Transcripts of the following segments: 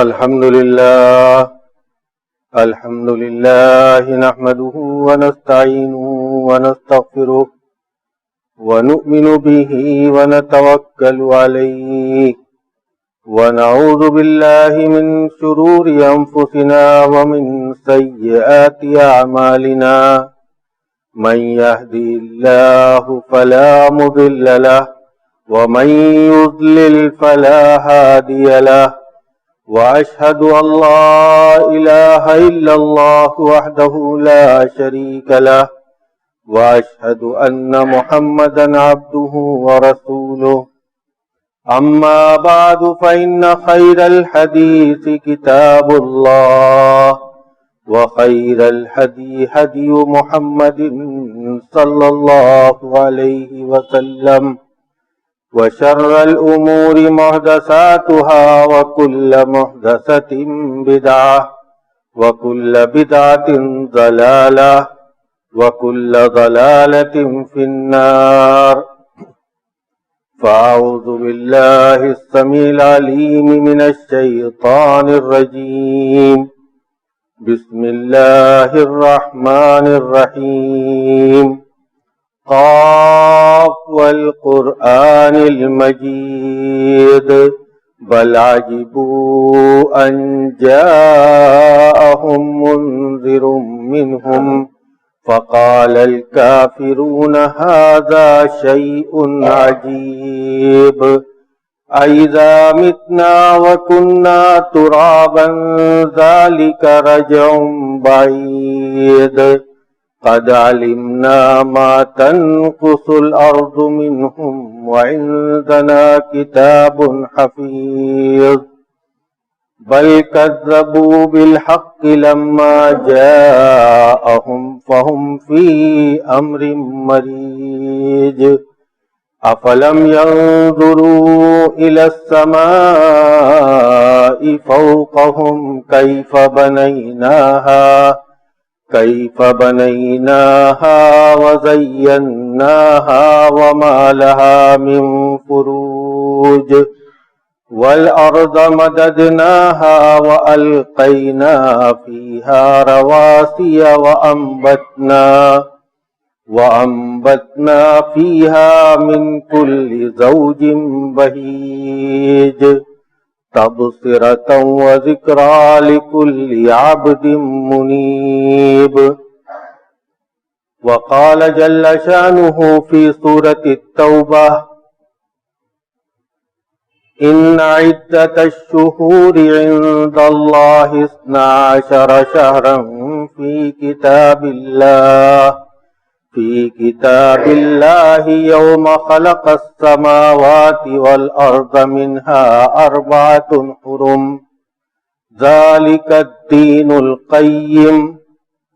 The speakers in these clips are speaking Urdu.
الحمد لله نحمده ونستعينه ونستغفره ونؤمن به ونتوكل عليه ونعوذ بالله من شرور أنفسنا ومن سيئات أعمالنا من يهدي الله فلا مضل له ومن يضلل فلا هادي له وأشهد أن لا إله إلا الله وحده لا شريك له وأشهد أن محمدا عبده ورسوله أما بعد فإن خير الحديث كتاب الله وخير الهدي هدي محمد صلى الله عليه وسلم وشر الأمور محدثاتها وكل محدثة بدعة وكل بدعة ضلالة وكل ضلالة في النار فأعوذ بالله السميع العليم من الشيطان الرجيم بسم الله الرحمن الرحيم قاف والقرآن المجيد بل عجبوا أن جاءهم منذر منهم فقال الكافرون هذا شيء عجيب أإذا متنا وكنا ترابا ذلك رجع بعيد قد علمنا ما تنقص الأرض منهم وعندنا كتاب حفيظ بل كذبوا بالحق لما جاءهم فهم في أمر مريج أفلم ينظروا إلى السماء فوقهم كيف بنيناها وزيناها وما لها من فروج والأرض مددناها وألقينا فيها رواسي وأنبتنا فيها من كل زوج بهيج تبصرة وذكرى لكل عبد منيب وقال جل شانه في سورة التوبة إن عدة الشهور عند الله 12 شهرا في كتاب الله يوم خلق السماوات والأرض منها 4 حرم ذلك الدين القيم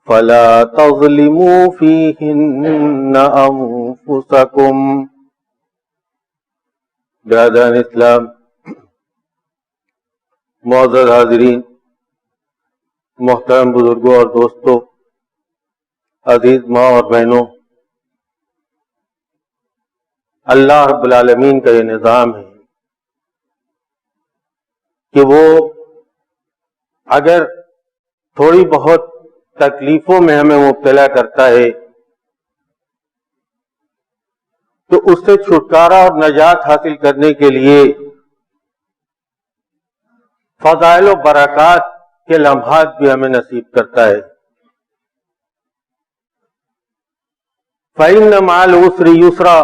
فلا تظلموا فيهن أنفسكم. برادران اسلام، معزز حاضرین، محترم بزرگوں اور دوستوں، عزیز ماں اور بہنوں، اللہ رب العالمین کا یہ نظام ہے کہ وہ اگر تھوڑی بہت تکلیفوں میں ہمیں مبتلا کرتا ہے تو اس سے چھٹکارا اور نجات حاصل کرنے کے لیے فضائل و برکات کے لمحات بھی ہمیں نصیب کرتا ہے. فَإِنَّ مَعَ الْعُسْرِ يُسْرًا،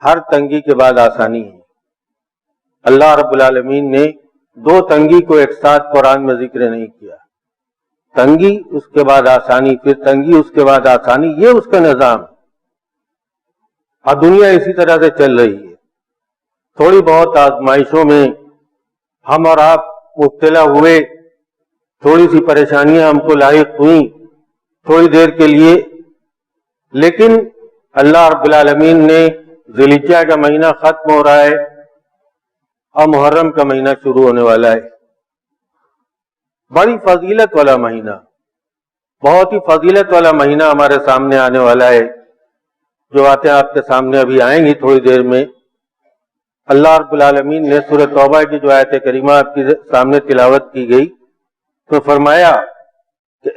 ہر تنگی کے بعد آسانی ہے. اللہ رب العالمین نے 2 تنگی کو ایک ساتھ قرآن میں ذکر نہیں کیا. تنگی اس کے بعد آسانی، پھر تنگی اس کے بعد آسانی، یہ اس کا نظام ہے. اور دنیا اسی طرح سے چل رہی ہے. تھوڑی بہت آزمائشوں میں ہم اور آپ مبتلا ہوئے، تھوڑی سی پریشانیاں ہم کو لاحق ہوئیں تھوڑی دیر کے لیے، لیکن اللہ رب العالمین نے ذی الحجہ کا مہینہ ختم ہو رہا ہے اور محرم کا مہینہ شروع ہونے والا ہے. بڑی فضیلت والا مہینہ، بہت ہی فضیلت والا مہینہ ہمارے سامنے آنے والا ہے. جو باتیں آپ کے سامنے ابھی آئیں گی تھوڑی دیر میں، اللہ رب العالمین نے سورہ توبہ کی جو آیت کریمہ آپ کے سامنے تلاوت کی گئی تو فرمایا کہ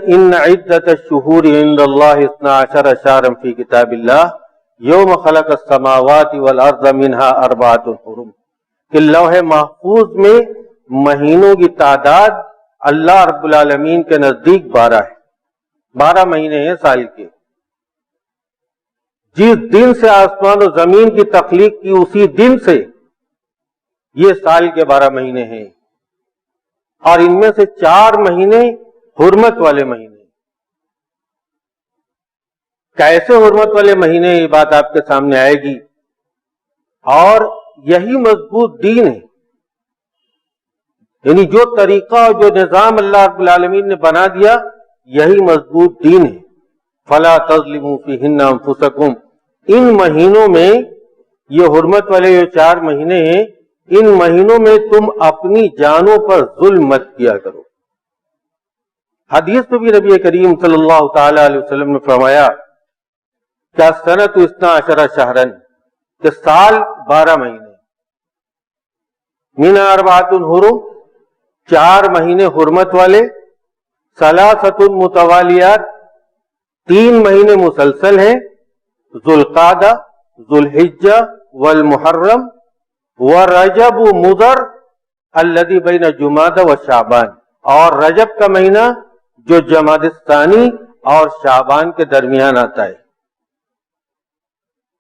ان عدت الشہور عند اللہ 12 شہرا فی کتاب اللہ یوم خلق السماوات والارض منها 4 حرم، کہ لوح محفوظ میں مہینوں کی تعداد اللہ رب العالمین کے نزدیک 12 ہے، 12 مہینے ہیں سال کے۔ جس دن سے آسمان و زمین کی تخلیق کی اسی دن سے یہ سال کے 12 مہینے ہیں، اور ان میں سے 4 مہینے حرمت والے مہینے۔ کیسے حرمت والے مہینے، یہ بات آپ کے سامنے آئے گی، اور یہی مضبوط دین ہے، یعنی جو طریقہ اور جو نظام اللہ رب العالمین نے بنا دیا یہی مضبوط دین ہے۔ فلا تظلموا فیہن انفسکم، ان مہینوں میں، یہ حرمت والے جو 4 مہینے ہیں، ان مہینوں میں تم اپنی جانوں پر ظلم مت کیا کرو۔ حدیث میں بھی نبی کریم صلی اللہ تعالی علیہ وسلم نے فرمایا کہ سنۃ 12 شہرن، کہ سال 12 مہینے، منها 4 حرم، 4 مہینے حرمت والے، 3 متوالیات، 3 مہینے مسلسل ہیں، ذوالقعدہ، ذوالحجہ والمحرم ورجب مضر الذی بین جمادہ وشعبان، اور رجب کا مہینہ جو جمادی الثانی اور شعبان کے درمیان آتا ہے۔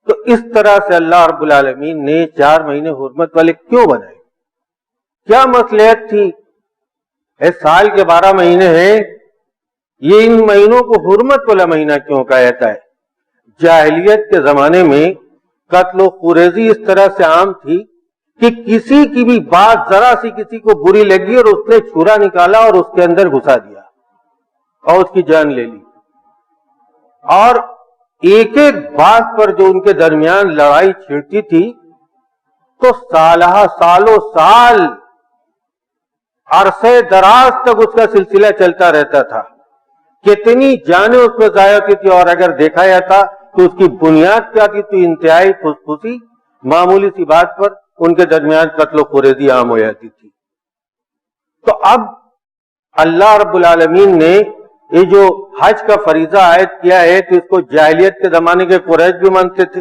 تو اس طرح سے اللہ رب العالمین نے 4 مہینے حرمت والے کیوں بنائے؟ کیا مصلحت تھی؟ سال کے 12 مہینے ہیں، یہ ان مہینوں کو حرمت والا مہینہ کیوں کہا جاتا ہے؟ جاہلیت کے زمانے میں قتل و خریزی اس طرح سے عام تھی کہ کسی کی بھی بات ذرا سی کسی کو بری لگی اور اس نے چھرا نکالا اور اس کے اندر گھسا دیا اور اس کی جان لے لی، اور ایک ایک بات پر جو ان کے درمیان لڑائی چھڑتی تھی تو سالوں سال عرصے دراز تک اس کا سلسلہ چلتا رہتا تھا، کتنی جانیں اس میں ضائع ہوتی تھی، اور اگر دیکھا جاتا تو اس کی بنیاد کیا تھی؟ تو انتہائی خصوصی معمولی سی بات پر ان کے درمیان قتل و خریزی عام ہو جاتی تھی۔ تو اب اللہ رب العالمین نے یہ جو حج کا فریضہ عائد کیا ہے تو اس کو جاہلیت کے زمانے کے قریش بھی مانتے تھے،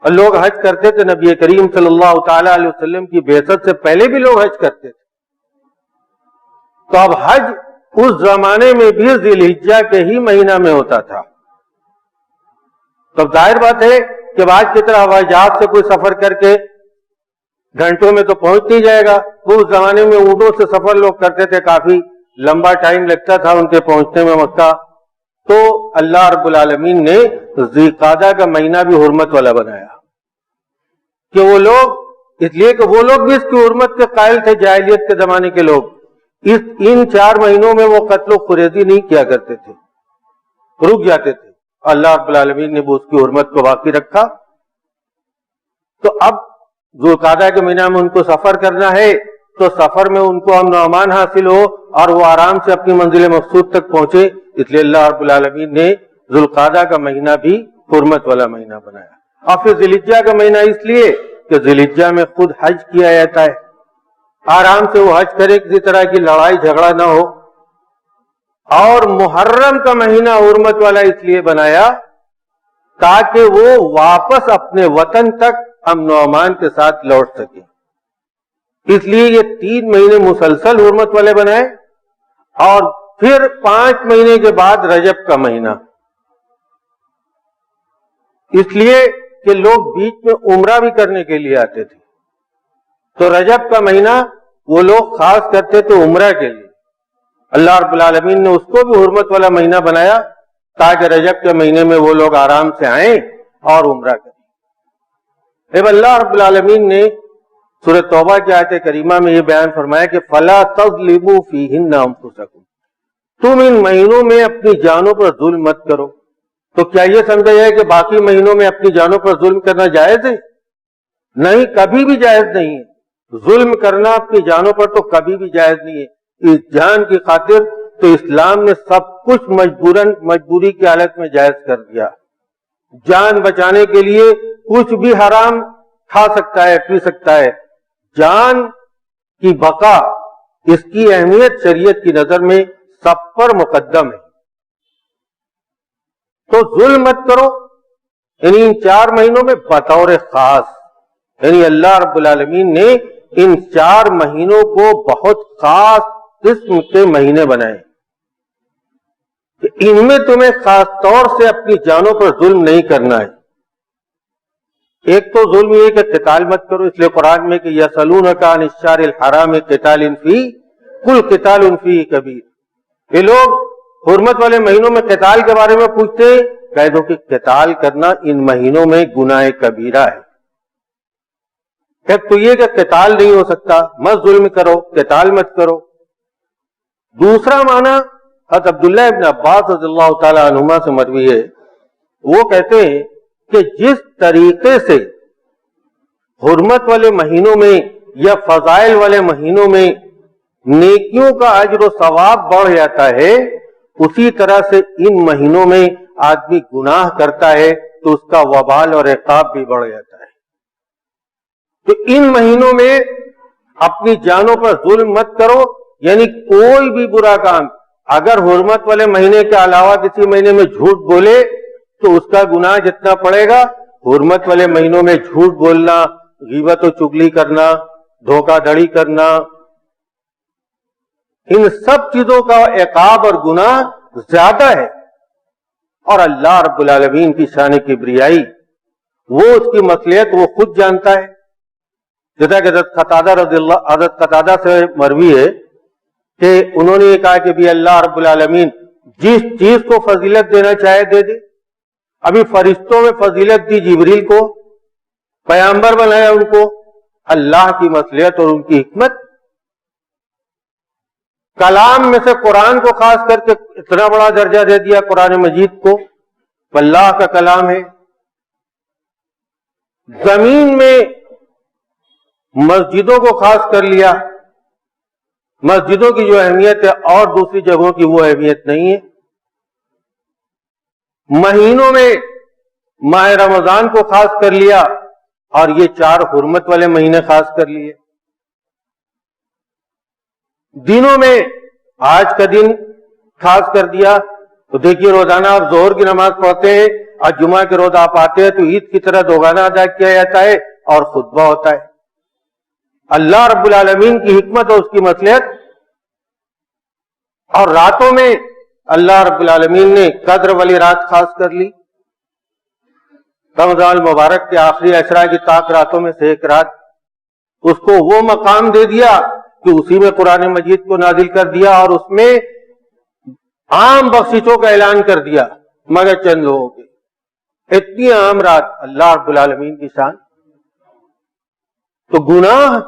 اور لوگ حج کرتے تھے، نبی کریم صلی اللہ تعالی علیہ وسلم کی بعثت سے پہلے بھی لوگ حج کرتے تھے۔ تو اب حج اس زمانے میں بھی ذی الحجہ کے ہی مہینہ میں ہوتا تھا، تو ظاہر بات ہے کہ آج کی طرح ہوائی جہاز سے کوئی سفر کر کے گھنٹوں میں تو پہنچ نہیں جائے گا، وہ اس زمانے میں اونٹوں سے سفر لوگ کرتے تھے، کافی لمبا ٹائم لگتا تھا ان کے پہنچنے میں مکہ۔ تو اللہ رب العالمین نے ذی القعدہ کا مہینہ بھی حرمت والا بنایا، کہ وہ لوگ، اس لیے کہ وہ لوگ بھی اس کی حرمت کے قائل تھے، جاہلیت کے زمانے کے لوگ، ان 4 مہینوں میں وہ قتل و خریزی نہیں کیا کرتے تھے، رک جاتے تھے، اللہ رب العالمین نے بھی اس کی حرمت کو باقی رکھا۔ تو اب ذو القعدہ کے مہینہ میں ان کو سفر کرنا ہے تو سفر میں ان کو امن و امان حاصل ہو اور وہ آرام سے اپنی منزل مقصود تک پہنچے، اس لیے اللہ رب العالمین نے ذو القعدہ کا مہینہ بھی حرمت والا مہینہ بنایا۔ اور پھر ذی الحجہ کا مہینہ اس لیے کہ ذی الحجہ میں خود حج کیا جاتا ہے، آرام سے وہ حج کرے، کسی طرح کی لڑائی جھگڑا نہ ہو۔ اور محرم کا مہینہ حرمت والا اس لیے بنایا تاکہ وہ واپس اپنے وطن تک امن و امان کے ساتھ لوٹ سکے، اس لیے یہ 3 مہینے مسلسل حرمت والے بنائے، اور پھر 5 مہینے کے بعد رجب کا مہینہ، اس لیے کہ لوگ بیچ میں عمرہ بھی کرنے کے لیے آتے تھے، تو رجب کا مہینہ وہ لوگ خاص کرتے تھے عمرہ کے لیے، اللہ رب العالمین نے اس کو بھی حرمت والا مہینہ بنایا تاکہ رجب کے مہینے میں وہ لوگ آرام سے آئیں اور عمرہ کریں۔ اب اللہ رب العالمین نے سورہ توبہ کی آیت کریمہ میں یہ بیان فرمایا کہ فَلَا تَظْلِمُوا فِيهِنَّ أَنفُسَكُمْ، تم ان مہینوں میں اپنی جانوں پر ظلم مت کرو۔ تو کیا یہ سمجھا جائے کہ باقی مہینوں میں اپنی جانوں پر ظلم کرنا جائز ہے؟ نہیں، کبھی بھی جائز نہیں ہے، ظلم کرنا اپنی جانوں پر تو کبھی بھی جائز نہیں ہے۔ اس جان کی خاطر تو اسلام نے سب کچھ مجبوری کی حالت میں جائز کر دیا، جان بچانے کے لیے کچھ بھی حرام کھا سکتا ہے، پی سکتا ہے. جان کی بقا، اس کی اہمیت شریعت کی نظر میں سب پر مقدم ہے. تو ظلم مت کرو، یعنی ان 4 مہینوں میں بطور خاص، یعنی اللہ رب العالمین نے ان 4 مہینوں کو بہت خاص قسم کے مہینے بنائے کہ ان میں تمہیں خاص طور سے اپنی جانوں پر ظلم نہیں کرنا ہے. ایک تو ظلم یہ کہ قتال مت کرو، اس لیے قرآن میں کہ یسألونک عن الشہر الحرام قتال فیہ قل قتال فیہ کبیر. یہ لوگ حرمت والے مہینوں میں قتال کے بارے میں پوچھتے ہیں، کہہ دو کہ قتال کرنا ان مہینوں میں گناہ کبیرہ ہے. تو یہ کہ قتال نہیں ہو سکتا، مت ظلم کرو، قتال مت کرو. دوسرا معنی حضرت عبداللہ ابن عباس رضی اللہ تعالی عنہما سے مروی ہے، وہ کہتے ہیں کہ جس طریقے سے حرمت والے مہینوں میں یا فضائل والے مہینوں میں نیکیوں کا اجر و ثواب بڑھ جاتا ہے، اسی طرح سے ان مہینوں میں آدمی گناہ کرتا ہے تو اس کا وبال اور عقاب بھی بڑھ جاتا ہے. تو ان مہینوں میں اپنی جانوں پر ظلم مت کرو، یعنی کوئی بھی برا کام اگر حرمت والے مہینے کے علاوہ کسی مہینے میں جھوٹ بولے تو اس کا گناہ جتنا پڑے گا، حرمت والے مہینوں میں جھوٹ بولنا، غیبت و چغلی کرنا، دھوکہ دھڑی کرنا، ان سب چیزوں کا عقاب اور گناہ زیادہ ہے. اور اللہ رب العالمین کی شان کبریائی، وہ اس کی مصلحت وہ خود جانتا ہے. جیسا کہ حضرت قتادہ سے مروی ہے کہ انہوں نے یہ کہا کہ بھی اللہ رب العالمین جس چیز کو فضیلت دینا چاہے دے دے. ابھی فرشتوں میں فضیلت دی جبریل کو، پیغمبر بنایا ان کو. اللہ کی مصلحت اور ان کی حکمت. کلام میں سے قرآن کو خاص کر کے اتنا بڑا درجہ دے دیا قرآن مجید کو، اللہ کا کلام ہے. زمین میں مسجدوں کو خاص کر لیا، مسجدوں کی جو اہمیت ہے اور دوسری جگہوں کی وہ اہمیت نہیں ہے. مہینوں میں ماہ رمضان کو خاص کر لیا اور یہ 4 حرمت والے مہینے خاص کر لیے. دنوں میں آج کا دن خاص کر دیا. تو دیکھیے روزانہ آپ ظہر کی نماز پڑھتے ہیں اور جمعہ کے روز آپ آتے ہیں تو عید کی طرح دوگانہ ادا کیا جاتا ہے اور خطبہ ہوتا ہے. اللہ رب العالمین کی حکمت اور اس کی مصلحت. اور راتوں میں اللہ رب العالمین نے قدر والی رات خاص کر لی. رمضان المبارک کے آخری عشرہ کی طاق راتوں میں سے ایک رات، اس کو وہ مقام دے دیا کہ اسی میں قرآن مجید کو نازل کر دیا اور اس میں عام بخششوں کا اعلان کر دیا مگر چند لوگوں کے. اتنی عام رات، اللہ رب العالمین کی شان. تو گناہ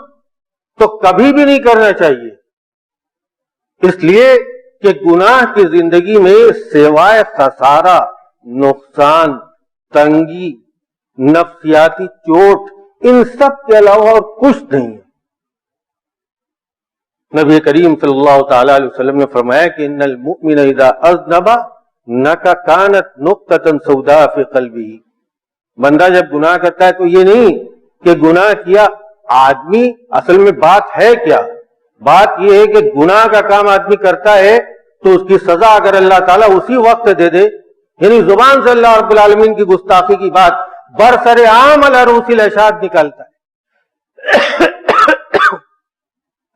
تو کبھی بھی نہیں کرنا چاہیے، اس لیے کہ گناہ کی زندگی میں سوائے خسارہ، نقصان، تنگی، نفسیاتی چوٹ، ان سب کے علاوہ اور کچھ نہیں ہے. نبی کریم صلی اللہ تعالی علیہ وسلم نے فرمایا کہ ان المؤمن اذا اذنب کانت نقطۃ سوداء فی قلبہ. بندہ جب گناہ کرتا ہے تو یہ نہیں کہ گناہ کیا. آدمی اصل میں بات ہے کیا؟ بات یہ ہے کہ گناہ کا کام آدمی کرتا ہے تو اس کی سزا اگر اللہ تعالیٰ اسی وقت دے دے، یعنی زبان سے اللہ رب العالمین کی گستاخی کی بات برسر عام علی رؤوس الاشہاد نکالتا ہے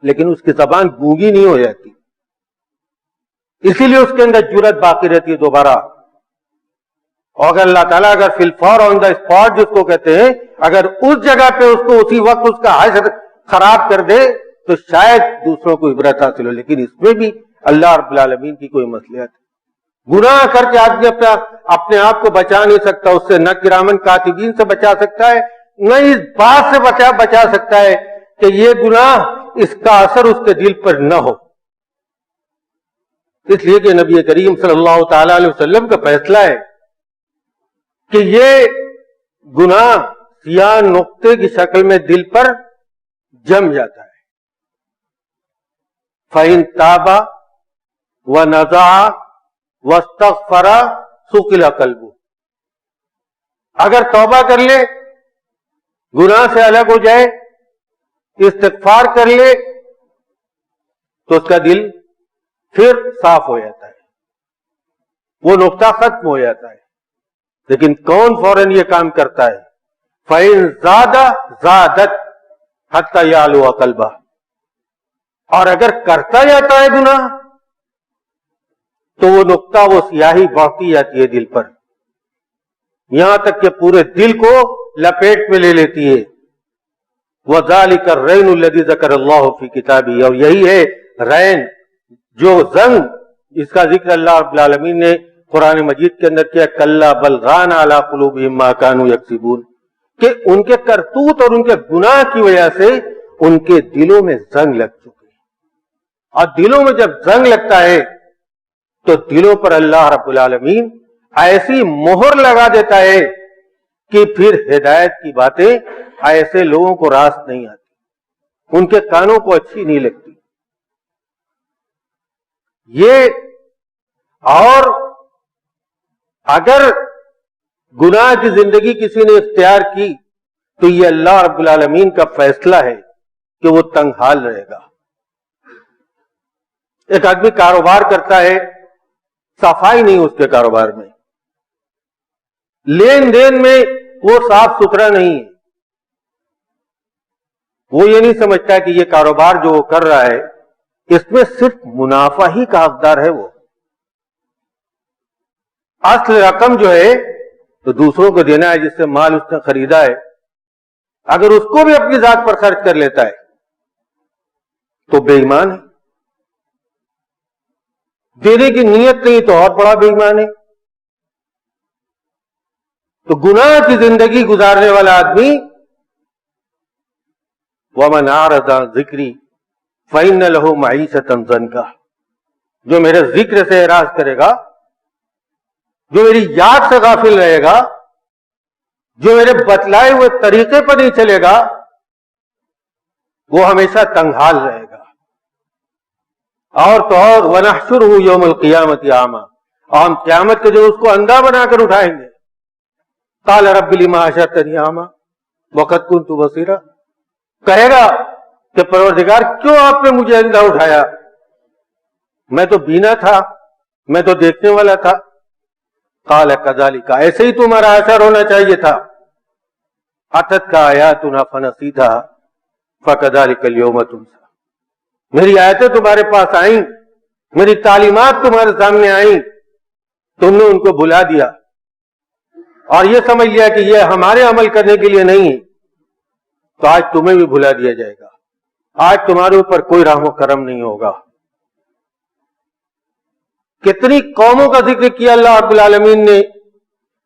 لیکن اس کی زبان گونگی نہیں ہو جاتی، اسی لیے اس کے اندر جرأت باقی رہتی ہے دوبارہ. اور اگر اللہ تعالیٰ اگر فی الفور آن دا اسپاٹ جس کو کہتے ہیں، اگر اس جگہ پہ اس کو اسی وقت اس کا حشر خراب کر دے تو شاید دوسروں کو عبرت حاصل ہو. لیکن اس میں بھی اللہ رب العالمین کی کوئی مصلحت ہے. گناہ کر کے آدمی اپنے آپ کو بچا نہیں سکتا، اس سے نہ کرامن کاتبین سے بچا سکتا ہے، نہ اس بات سے بچا سکتا ہے کہ یہ گناہ اس کا اثر اس کے دل پر نہ ہو. اس لیے کہ نبی کریم صلی اللہ تعالی علیہ وسلم کا فیصلہ ہے کہ یہ گناہ سیاہ نقطے کی شکل میں دل پر جم جاتا ہے. فَإِن تَابَ وَنَزَعَ وَاسْتَغْفَرَ سُقِلَ قَلْبُهُ. اگر توبہ کر لے گناہ سے الگ ہو جائے، استغفار کر لے، تو اس کا دل پھر صاف ہو جاتا ہے، وہ نقطہ ختم ہو جاتا ہے۔ لیکن کون فوراً یہ کام کرتا ہے؟ فَإِن زَادَ زَادَتْ حَتَّى يَعْلُوَ قَلْبَهُ، اور اگر کرتا جاتا ہے گناہ تو وہ نقطہ، وہ سیاہی بڑھتی جاتی ہے دل پر، یہاں تک کہ پورے دل کو لپیٹ میں لے لیتی ہے۔ وَذَلِكَ الرَّيْنُ الَّذِي ذَكَرَ اللَّهُ فِي كِتَابِهِ، اور یہی ہے رین، جو زنگ، اس کا ذکر اللہ رب العالمین نے قرآن مجید کے اندر کیا، کَلَّا بَلْ رَانَ عَلَىٰ قُلُوبِهِم مَّا كَانُوا يَكْسِبُونَ، کہ ان کے کرتوت اور ان کے گناہ کی وجہ سے ان کے دلوں میں زنگ لگ چکی ہے، اور دلوں میں جب زنگ لگتا ہے تو دلوں پر اللہ رب العالمین ایسی مہر لگا دیتا ہے کہ پھر ہدایت کی باتیں ایسے لوگوں کو راست نہیں آتی، ان کے کانوں کو اچھی نہیں لگتی۔ یہ اور اگر گناہ کی زندگی کسی نے اختیار کی تو یہ اللہ رب العالمین کا فیصلہ ہے کہ وہ تنگ حال رہے گا۔ ایک آدمی کاروبار کرتا ہے، صفائی نہیں اس کے کاروبار میں، لین دین میں وہ صاف ستھرا نہیں ہے، وہ یہ نہیں سمجھتا کہ یہ کاروبار جو وہ کر رہا ہے اس میں صرف منافع ہی کا حقدار ہے، وہ اصل رقم جو ہے تو دوسروں کو دینا ہے، جس سے مال اس نے خریدا ہے، اگر اس کو بھی اپنی ذات پر خرچ کر لیتا ہے تو بے ایمان ہے، دینے کی نیت نہیں تو اور بڑا بے ایمان ہے۔ تو گناہ کی زندگی گزارنے والا آدمی، وَمَنْ أَعْرَضَ عَنْ ذِكْرِي فَإِنَّ لَهُ مَعِيشَةً ضَنْكَ، جو میرے ذکر سے اعراض کرے گا، جو میری یاد سے غافل رہے گا، جو میرے بتلائے ہوئے طریقے پر نہیں چلے گا، وہ ہمیشہ تنگحال رہے گا۔ اور تو اور وَنَحْشُرُهُ يَوْمَ الْقِيَامَةِ أَعْمَىٰ، اور ہم قیامت کے دن اس کو اندھا بنا کر اٹھائیں گے۔ قَالَ رَبِّ لِمَ حَشَرْتَنِي أَعْمَىٰ وَقَدْ كُنتُ بَصِيرًا، کہے گا کہ پروردگار کیوں آپ نے مجھے اندھا اٹھایا، میں تو بینا تھا، میں تو دیکھنے والا تھا۔ قَالَ كَذَلِكَ، ایسے ہی تمہارا اثر ہونا چاہیے تھا۔ أَتَتْكَ آيَاتُنَا فَنَسِيتَهَا فَكَذَلِكَ الْيَوْمَ تُنسَىٰ، میری آیتیں تمہارے پاس آئیں، میری تعلیمات تمہارے سامنے آئیں، تم نے ان کو بھلا دیا اور یہ سمجھ لیا کہ یہ ہمارے عمل کرنے کے لیے نہیں ہے، تو آج تمہیں بھی بھلا دیا جائے گا، آج تمہارے اوپر کوئی رحم و کرم نہیں ہوگا۔ کتنی قوموں کا ذکر کیا اللہ رب العالمین نے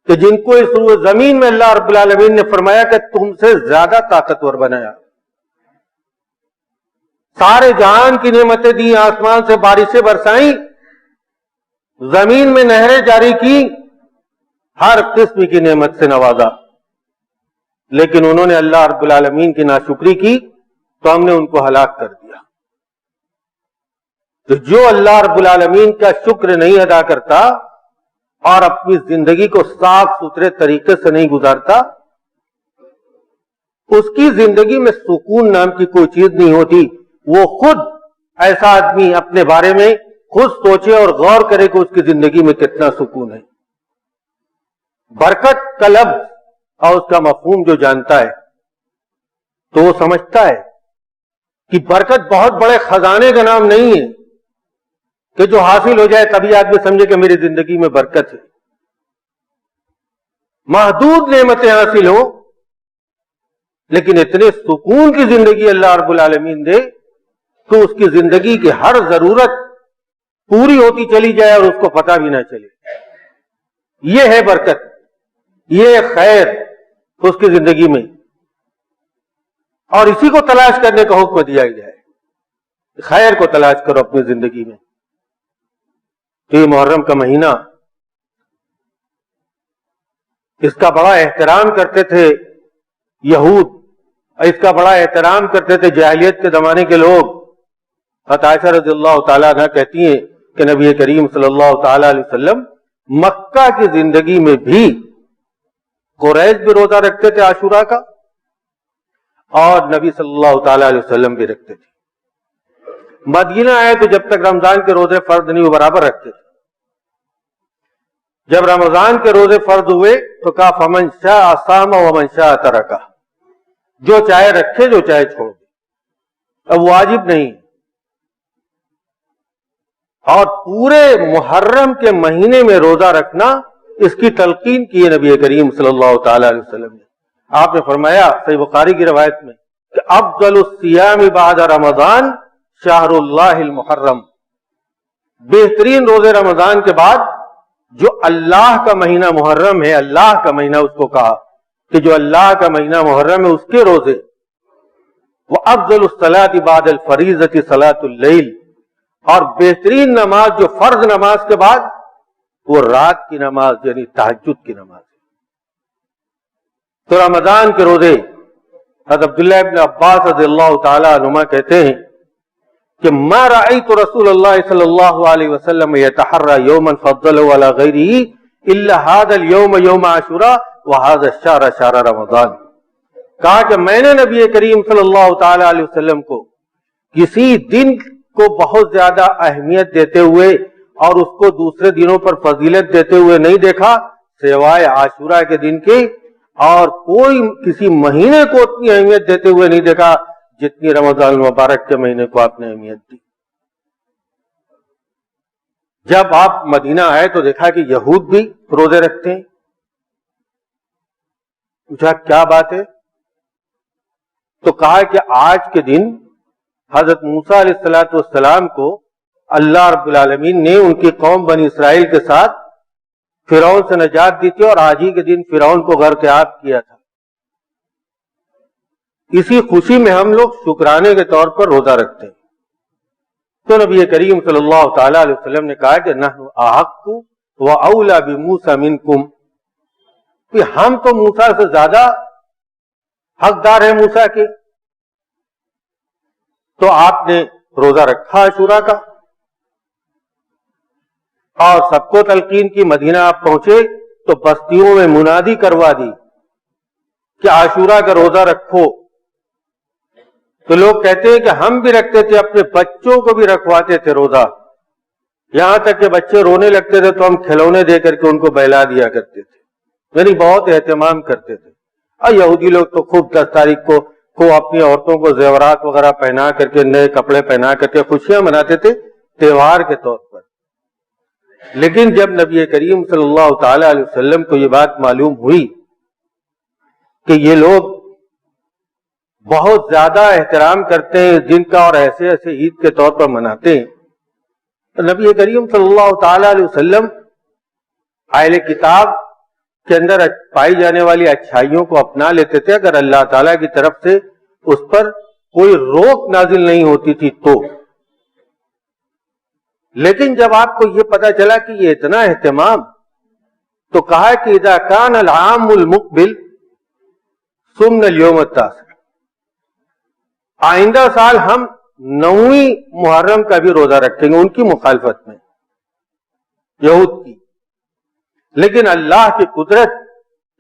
کہ جن کو اس زمین میں اللہ رب العالمین نے فرمایا کہ تم سے زیادہ طاقتور بنایا، سارے جہان کی نعمتیں دی، آسمان سے بارشیں برسائیں، زمین میں نہریں جاری کی، ہر قسم کی نعمت سے نوازا، لیکن انہوں نے اللہ رب العالمین کی ناشکری کی تو ہم نے ان کو ہلاک کر دیا۔ تو جو اللہ رب العالمین کا شکر نہیں ادا کرتا اور اپنی زندگی کو صاف ستھرے طریقے سے نہیں گزارتا، اس کی زندگی میں سکون نام کی کوئی چیز نہیں ہوتی۔ وہ خود ایسا آدمی اپنے بارے میں خود سوچے اور غور کرے کہ اس کی زندگی میں کتنا سکون ہے۔ برکت کا لفظ اور اس کا مفہوم جو جانتا ہے تو وہ سمجھتا ہے کہ برکت بہت بڑے خزانے کا نام نہیں ہے کہ جو حاصل ہو جائے تبھی آدمی سمجھے کہ میری زندگی میں برکت ہے۔ محدود نعمتیں حاصل ہو لیکن اتنے سکون کی زندگی اللہ رب العالمین دے تو اس کی زندگی کی ہر ضرورت پوری ہوتی چلی جائے اور اس کو پتہ بھی نہ چلے۔ یہ ہے برکت، یہ خیر اس کی زندگی میں، اور اسی کو تلاش کرنے کا حکم دیا گیا ہے، خیر کو تلاش کرو اپنی زندگی میں۔ تو یہ محرم کا مہینہ، اس کا بڑا احترام کرتے تھے یہود، اس کا بڑا احترام کرتے تھے جاہلیت کے زمانے کے لوگ۔ عائشہ رضی اللہ تعالیٰ عنہ کہتی ہیں کہ نبی کریم صلی اللہ تعالیٰ علیہ وسلم مکہ کی زندگی میں بھی قریش بھی روزہ رکھتے تھے عاشورہ کا، اور نبی صلی اللہ تعالی علیہ وسلم بھی رکھتے تھے۔ مدینہ آئے تو جب تک رمضان کے روزے فرض نہیں، وہ برابر رکھتے تھے۔ جب رمضان کے روزے فرض ہوئے تو کہا فمن شاء صام ومن شاء ترکا، جو چاہے رکھے جو چاہے چھوڑ دے، اب واجب نہیں۔ اور پورے محرم کے مہینے میں روزہ رکھنا، اس کی تلقین کی ہے نبی کریم صلی اللہ تعالی علیہ وسلم نے۔ آپ نے فرمایا صحیح بخاری کی روایت میں کہ افضل الصیام بعد رمضان شہر اللہ المحرم، بہترین روزے رمضان کے بعد جو اللہ کا مہینہ محرم ہے، اللہ کا مہینہ اس کو کہا کہ جو اللہ کا مہینہ محرم ہے اس کے روزے۔ وافضل الصلاۃ بعد الفریضۃ صلاۃ اللیل، اور بہترین نماز جو فرض نماز کے بعد وہ رات کی نماز یعنی تہجد کی نماز ہے۔ تو رمضان کے روزے حضرت عبداللہ ابن عباس رضی اللہ تعالی عنہما کہتے ہیں کہ ما رأیت رسول اللہ صلی اللہ علیہ وسلم یتحری یوما فضلہ علی غیرہ الا هذا اليوم یوم عاشوراء وهذا الشهر شهر رمضان۔ کہا کہ میں نے نبی کریم صلی اللہ تعالی علیہ وسلم کو کسی دن کو بہت زیادہ اہمیت دیتے ہوئے اور اس کو دوسرے دنوں پر فضیلت دیتے ہوئے نہیں دیکھا سوائے عاشورہ کے دن کے، اور کوئی کسی مہینے کو اتنی اہمیت دیتے ہوئے نہیں دیکھا جتنی رمضان المبارک کے مہینے کو آپ نے اہمیت دی۔ جب آپ مدینہ آئے تو دیکھا کہ یہود بھی روزے رکھتے ہیں۔ پوچھا کیا بات ہے؟ تو کہا کہ آج کے دن حضرت موسیٰ علیہ الصلوۃ والسلام کو اللہ رب العالمین نے ان کی قوم بنی اسرائیل کے ساتھ فرعون سے نجات دی تھی، اور آج ہی کے دن فرعون کو غرق آب کیا تھا۔ اسی خوشی میں ہم لوگ شکرانے کے طور پر روزہ رکھتے ہیں۔ تو نبی کریم صلی اللہ تعالی علیہ وسلم نے کہا کہ نحن احق واولی بموسیٰ منکم، کہ ہم تو موسیٰ سے زیادہ حقدار ہیں موسیٰ کے۔ تو آپ نے روزہ رکھا عاشورہ کا اور سب کو تلقین کی۔ مدینہ آپ پہنچے تو بستیوں میں منادی کروا دی کہ عاشورہ کا روزہ رکھو۔ تو لوگ کہتے ہیں کہ ہم بھی رکھتے تھے، اپنے بچوں کو بھی رکھواتے تھے روزہ، یہاں تک کہ بچے رونے لگتے تھے تو ہم کھلونے دے کر کے ان کو بہلا دیا کرتے تھے، یعنی بہت اہتمام کرتے تھے۔ اور یہودی لوگ تو خوب 10 تاریخ کو اپنی عورتوں کو زیورات وغیرہ پہنا کر کے، نئے کپڑے پہنا کر کے خوشیاں مناتے تھے تہوار کے طور پر۔ لیکن جب نبی کریم صلی اللہ تعالی علیہ وسلم کو یہ بات معلوم ہوئی کہ یہ لوگ بہت زیادہ احترام کرتے ہیں اس دن کا اور ایسے ایسے عید کے طور پر مناتے ہیں، تو نبی کریم صلی اللہ تعالی علیہ وسلم اہل کتاب کے اندر پائی جانے والی اچھائیوں کو اپنا لیتے تھے اگر اللہ تعالیٰ کی طرف سے اس پر کوئی روک نازل نہیں ہوتی تھی تو۔ لیکن جب آپ کو یہ پتا چلا کہ یہ اتنا اہتمام، تو کہا کہ اذا کان العام المقبل صمنا اليوم التاسع، آئندہ سال ہم 9ویں محرم کا بھی روزہ رکھیں گے، ان کی مخالفت میں یہود کی۔ لیکن اللہ کی قدرت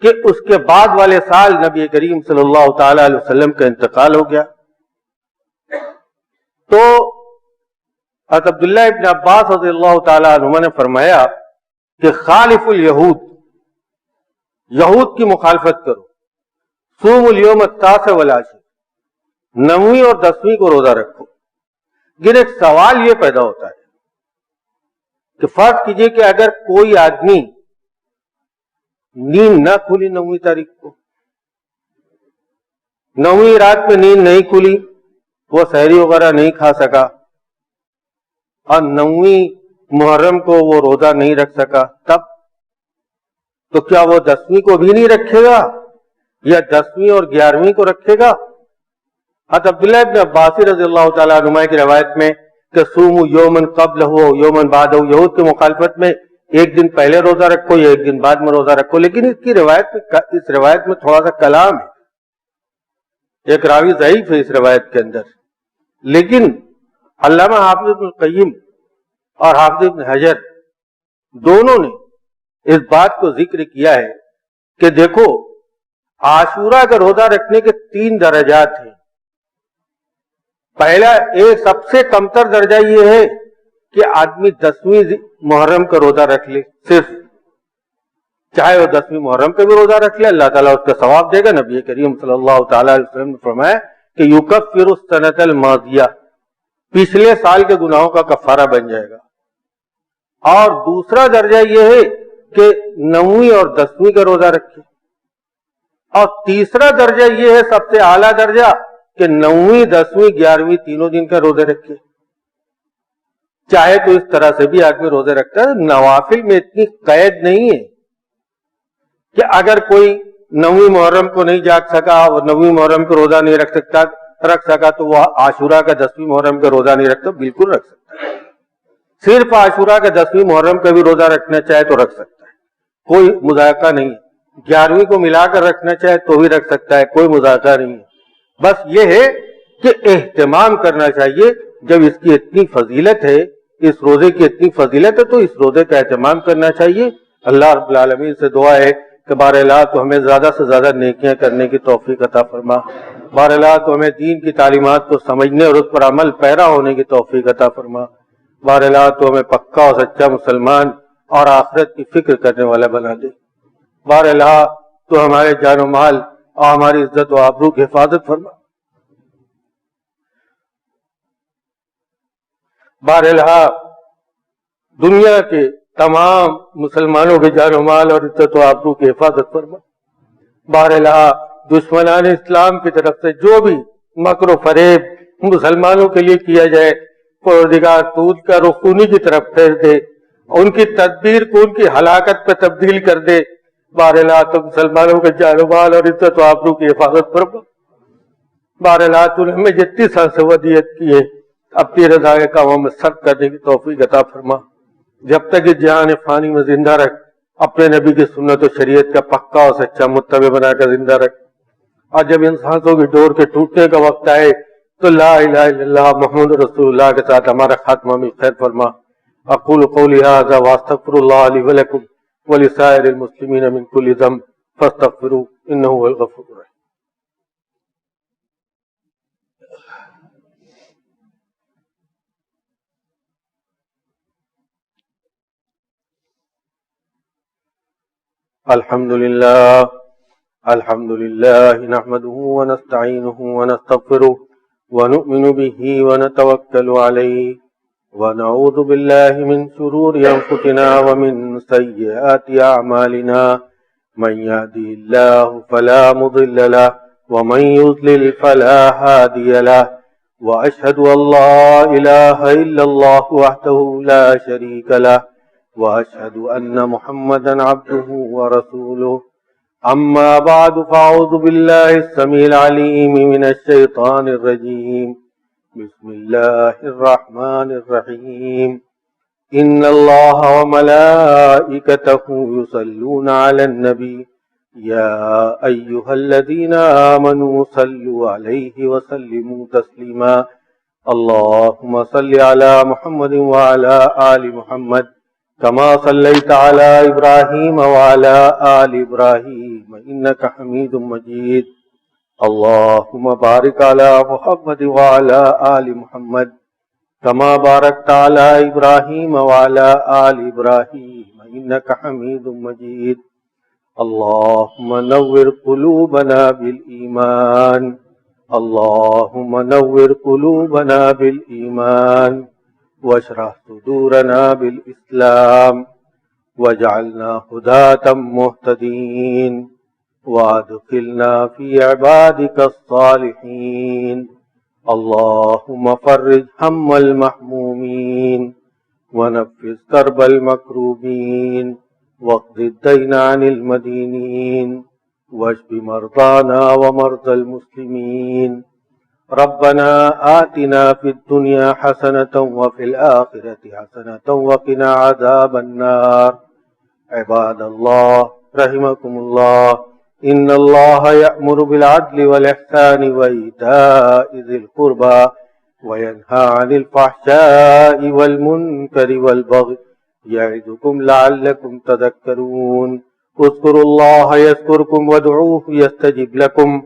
کہ اس کے بعد والے سال نبی کریم صلی اللہ تعالی علیہ وسلم کا انتقال ہو گیا، تو حضرت عبداللہ ابن عباس رضی اللہ تعالی عنہما نے فرمایا کہ خالف الیہود، یہود کی مخالفت کرو، صوم اليوم التاسع والعاشر، 9ویں اور 10ویں کو روزہ رکھو۔ لیکن ایک سوال یہ پیدا ہوتا ہے کہ فرض کیجئے کہ اگر کوئی آدمی نیند نہ کھلی 9ویں تاریخ کو، 9ویں رات میں نیند نہیں کھلی، وہ سحری وغیرہ نہیں کھا سکا، اور 9ویں محرم کو وہ روزہ نہیں رکھ سکا، تب تو کیا وہ 10ویں کو بھی نہیں رکھے گا یا 10ویں اور 11ویں کو رکھے گا؟ حضرت عبداللہ ابن عباس رضی اللہ تعالیٰ عنہما کی روایت میں کہ سوموا یومن قبلہ یومن بعدہ، یہود کی مخالفت میں ایک دن پہلے روزہ رکھو یا ایک دن بعد میں روزہ رکھو۔ لیکن اس روایت میں تھوڑا سا کلام ہے، ایک راوی ضعیف ہے اس روایت کے اندر۔ لیکن علامہ حافظ ابن القیم اور حافظ ابن حجر دونوں نے اس بات کو ذکر کیا ہے کہ دیکھو عاشورہ کا روزہ رکھنے کے 3 درجات ہیں. پہلا ایک سب سے کمتر درجہ یہ ہے کہ آدمی 10ویں محرم کا روزہ رکھ لے صرف، چاہے وہ 10ویں محرم کا بھی روزہ رکھ لے، اللہ تعالیٰ اس کا ثواب دے گا. نبی کریم صلی اللہ تعالی علیہ وسلم نے فرمایا کہ یکفر السنۃ الماضیہ، پچھلے سال کے گناہوں کا کفارہ بن جائے گا. اور دوسرا درجہ یہ ہے کہ 9ویں اور 10ویں کا روزہ رکھے. اور تیسرا درجہ یہ ہے سب سے اعلیٰ درجہ کہ 9ویں 10ویں 11ویں تینوں دن کا روزے رکھے. چاہے تو اس طرح سے بھی آدمی روزے رکھتا ہے. نوافل میں اتنی قید نہیں ہے کہ اگر کوئی 9ویں محرم کو نہیں جاگ سکا اور 9ویں محرم کو روزہ نہیں رکھ سکا تو وہ عاشورہ کا 10ویں محرم کا روزہ نہیں رکھتا، بالکل رکھ سکتا ہے. صرف عاشورہ کا 10ویں محرم کا بھی روزہ رکھنا چاہے تو رکھ سکتا ہے، کوئی مذائقہ نہیں ہے. 11ویں کو ملا کر رکھنا چاہے تو بھی رکھ سکتا ہے، کوئی مذائقہ نہیں ہے. بس یہ ہے کہ اہتمام کرنا چاہیے. جب اس کی اتنی فضیلت ہے، اس روزے کی اتنی فضیلت ہے، تو اس روزے کا اہتمام کرنا چاہیے. اللہ رب العالمین سے دعا ہے کہ بار اللہ تو ہمیں زیادہ سے زیادہ نیکیاں کرنے کی توفیق عطا فرما. بار اللہ تو ہمیں دین کی تعلیمات کو سمجھنے اور اس پر عمل پیرا ہونے کی توفیق عطا فرما. بار اللہ تو ہمیں پکا اور سچا مسلمان اور آخرت کی فکر کرنے والا بنا دے. بار اللہ تو ہمارے جان و مال اور ہماری عزت و آبرو کی حفاظت فرما. بار اللہ دنیا کے تمام مسلمانوں کے جان و مال اور عزت و آبرو کی حفاظت فرما. بار اللہ دشمنان اسلام کی طرف سے جو بھی مکر و فریب مسلمانوں کے لیے کیا جائے، پروردگار تو ان کا رخ انہی کی طرف پھیر دے، ان کی تدبیر کو ان کی ہلاکت پہ تبدیل کر دے. بار اللہ تو مسلمانوں کے جان و مال اور عزت و آبرو کی حفاظت فرما. بار اللہ تو نے ہمیں جتنی سانس ودیت کی ہے اپنی رضا کے کاموں میں صرف کرنے کی توفیق عطا فرما. جب تک اس جہان فانی میں زندہ رکھ، اپنے نبی کی سنت و شریعت کا پکا اور سچا متبع بنا کر زندہ رکھ. اور جب ان سانسوں کی ڈور کے ٹوٹنے کا وقت آئے تو لا الہ الا اللہ محمد رسول اللہ کے ساتھ ہمارا خاتمہ بھی خیر فرما. اقول قولی ھذا واستغفر اللہ لی ولکم ولسائر المسلمین من کل ذنب فاستغفروہ انہ هو الغفور الرحیم. الحمد لله نحمده ونستعينه ونستغفره ونؤمن به ونتوكل عليه ونعوذ بالله من شرور أنفسنا ومن سيئات أعمالنا. من يهده الله فلا مضل له ومن يضلل فلا هادي له. وأشهد أن لا إله إلا الله وحده لا شريك له وأشهد أن محمدا عبده ورسوله. أما بعد فأعوذ بالله السميع العليم من الشيطان الرجيم. بسم الله الرحمن الرحيم. إن الله وملائكته يصلون على النبي يا أيها الذين آمنوا صلوا عليه وسلموا تسليما. اللهم صل على محمد وعلى آل محمد كما صليت على إبراهيم وعلى آل إبراهيم إنك حميد مجيد. اللهم بارك على محمد وعلى آل محمد كما باركت على إبراهيم وعلى آل إبراهيم إنك حميد مجيد. اللهم نور قلوبنا بالإيمان. اللهم نور قلوبنا بالإيمان واشرح صدورنا بالإسلام واجعلنا هداة مهتدين وادخلنا في عبادك الصالحين. اللهم فرج هم المحمومين ونفس كرب المكروبين واقض الدين عن المدينين واشف مرضانا ومرضى المسلمين. ربنا آتنا في الدنيا حسنة وفي الآخرة حسنة وقنا عذاب النار. عباد الله رحمكم الله، إن الله يأمر بالعدل والإحسان وإيتاء ذي القربى وينهى عن الفحشاء والمنكر والبغي يعظكم لعلكم تذكرون. اذکروا اللہ یذکرکم وادعوہ یستجب لکم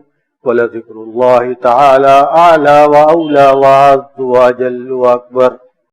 ولذکر اللہ تعالی اعلی واولی واعز واجل واکبر.